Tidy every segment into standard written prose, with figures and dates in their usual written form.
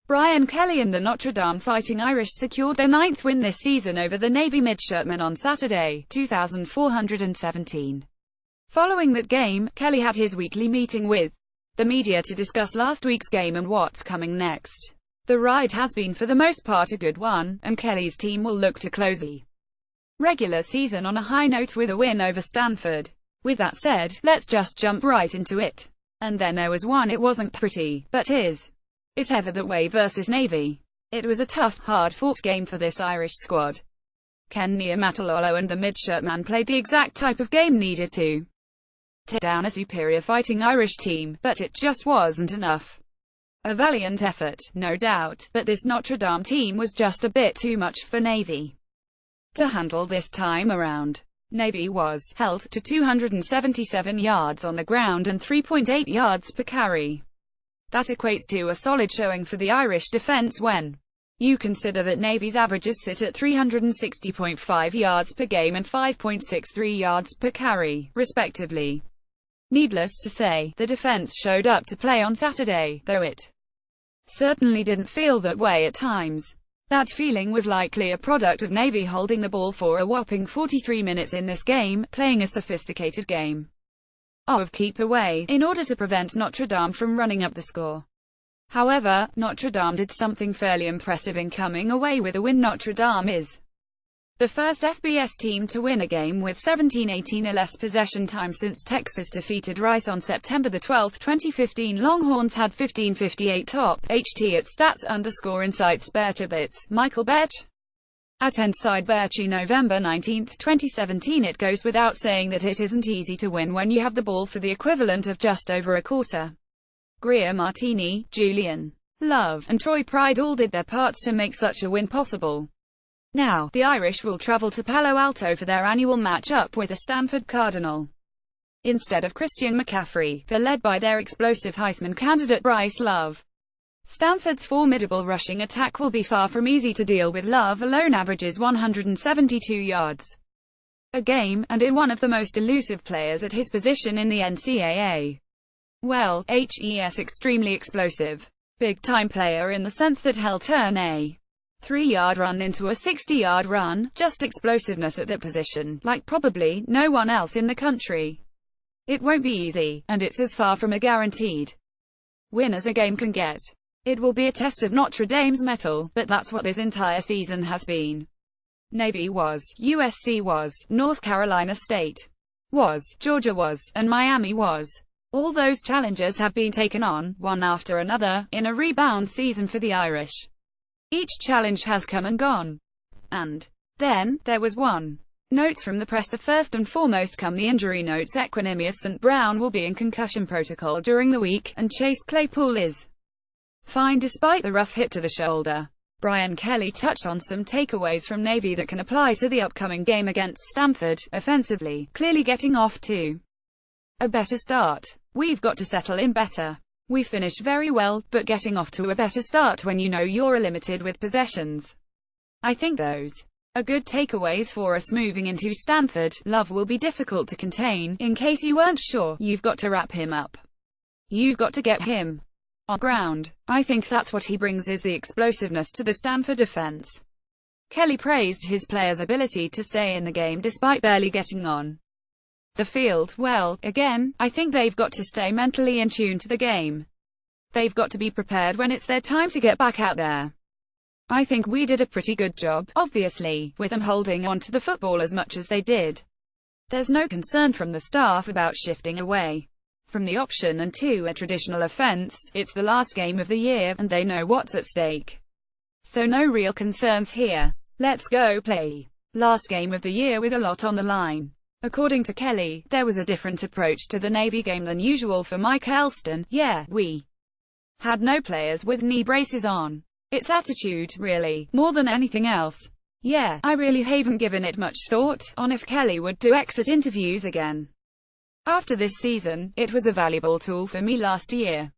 Brian Kelly and the Notre Dame Fighting Irish secured their 9th win this season over the Navy Midshipmen on Saturday, 2417. Following that game, Kelly had his weekly meeting with the media to discuss last week's game and what's coming next. The ride has been for the most part a good one, and Kelly's team will look to close the regular season on a high note with a win over Stanford. With that said, let's just jump right into it. And then there was one. It wasn't pretty, but is it ever that way versus Navy? It was a tough, hard-fought game for this Irish squad. Ken Niumatalolo and the Midshipmen played the exact type of game needed to tear down a superior Fighting Irish team, but it just wasn't enough. A valiant effort, no doubt, but this Notre Dame team was just a bit too much for Navy to handle this time around. Navy was held to 277 yards on the ground and 3.8 yards per carry. That equates to a solid showing for the Irish defence when you consider that Navy's averages sit at 360.5 yards per game and 5.63 yards per carry, respectively. Needless to say, the defence showed up to play on Saturday, though it certainly didn't feel that way at times. That feeling was likely a product of Navy holding the ball for a whopping 43 minutes in this game, playing a sophisticated game of keep away, in order to prevent Notre Dame from running up the score. However, Notre Dame did something fairly impressive in coming away with a win. Notre Dame is the first FBS team to win a game with 17-18 or less possession time since Texas defeated Rice on September 12, 2015. Longhorns had 15:58 top HT at stats_insights. Berchebits, Michael Bech. At Inside Berchi, November 19, 2017. It goes without saying that it isn't easy to win when you have the ball for the equivalent of just over a quarter. Greer Martini, Julian Love, and Troy Pride all did their parts to make such a win possible. Now, the Irish will travel to Palo Alto for their annual match-up with the Stanford Cardinal. Instead of Christian McCaffrey, they're led by their explosive Heisman candidate Bryce Love. Stanford's formidable rushing attack will be far from easy to deal with. Love alone averages 172 yards a game, and is one of the most elusive players at his position in the NCAA. Well, HE's extremely explosive. Big-time player in the sense that he'll turn a 3-yard run into a 60-yard run, just explosiveness at that position, like probably no one else in the country. It won't be easy, and it's as far from a guaranteed win as a game can get. It will be a test of Notre Dame's mettle, but that's what this entire season has been. Navy was, USC was, North Carolina State was, Georgia was, and Miami was. All those challenges have been taken on, one after another, in a rebound season for the Irish. Each challenge has come and gone. And then, there was one. Notes from the presser. First and foremost come the injury notes. Equanimeous St. Brown will be in concussion protocol during the week, and Chase Claypool is fine despite the rough hit to the shoulder. Brian Kelly touched on some takeaways from Navy that can apply to the upcoming game against Stanford. Offensively, clearly getting off to a better start. We've got to settle in better. We finished very well, but getting off to a better start when you know you're limited with possessions. I think those are good takeaways for us moving into Stanford. Love will be difficult to contain. In case you weren't sure, you've got to wrap him up. You've got to get him on ground. I think that's what he brings, is the explosiveness to the Stanford defense. Kelly praised his players' ability to stay in the game despite barely getting on the field. Well, again, I think they've got to stay mentally in tune to the game. They've got to be prepared when it's their time to get back out there. I think we did a pretty good job, obviously, with them holding on to the football as much as they did. There's no concern from the staff about shifting away from the option and to a traditional offense. It's the last game of the year, and they know what's at stake. So no real concerns here. Let's go play. Last game of the year with a lot on the line. According to Kelly, there was a different approach to the Navy game than usual for Mike Elston. Yeah, we had no players with knee braces on. It's attitude, really, more than anything else. Yeah, I really haven't given it much thought on if Kelly would do exit interviews again after this season. It was a valuable tool for me last year.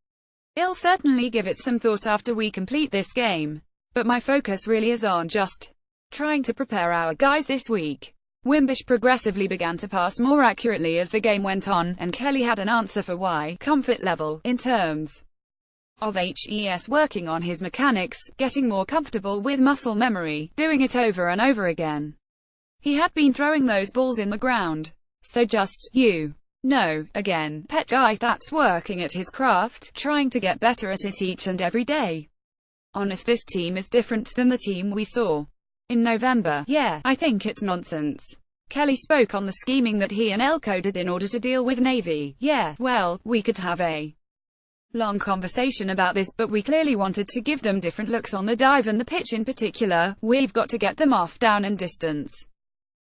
I'll certainly give it some thought after we complete this game. But my focus really is on just trying to prepare our guys this week. Wimbish progressively began to pass more accurately as the game went on, and Kelly had an answer for why, comfort level, in terms of HES, working on his mechanics, getting more comfortable with muscle memory, doing it over and over again. He had been throwing those balls in the ground. So just, again, pet guy that's working at his craft, trying to get better at it each and every day. On if this team is different than the team we saw in November. Yeah, I think it's nonsense. Kelly spoke on the scheming that he and Elko did in order to deal with Navy. Yeah, well, we could have a long conversation about this, but we clearly wanted to give them different looks on the dive and the pitch in particular. We've got to get them off down and distance.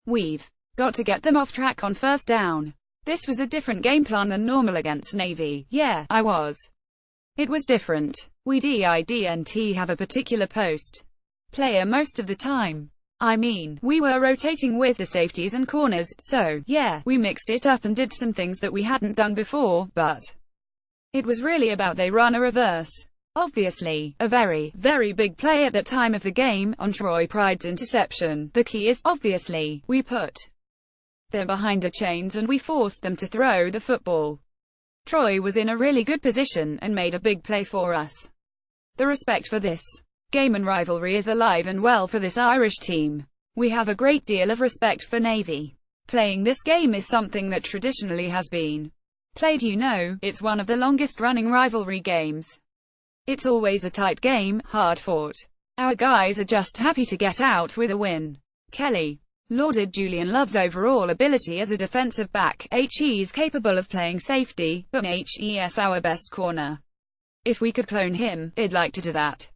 We've got to get them off track on first down. This was a different game plan than normal against Navy. Yeah, it was different. We didn't have a particular post player most of the time. I mean, we were rotating with the safeties and corners, so, yeah, we mixed it up and did some things that we hadn't done before, but it was really about they run a reverse. Obviously, a very, very big play at that time of the game, on Troy Pride's interception. The key is, obviously, we put them behind the chains and we forced them to throw the football. Troy was in a really good position, and made a big play for us. The respect for this game and rivalry is alive and well for this Irish team. We have a great deal of respect for Navy. Playing this game is something that traditionally has been played. It's one of the longest running rivalry games. It's always a tight game, hard fought. Our guys are just happy to get out with a win. Kelly lauded Julian Love's overall ability as a defensive back. He's capable of playing safety, but he's our best corner. If we could clone him, I'd like to do that.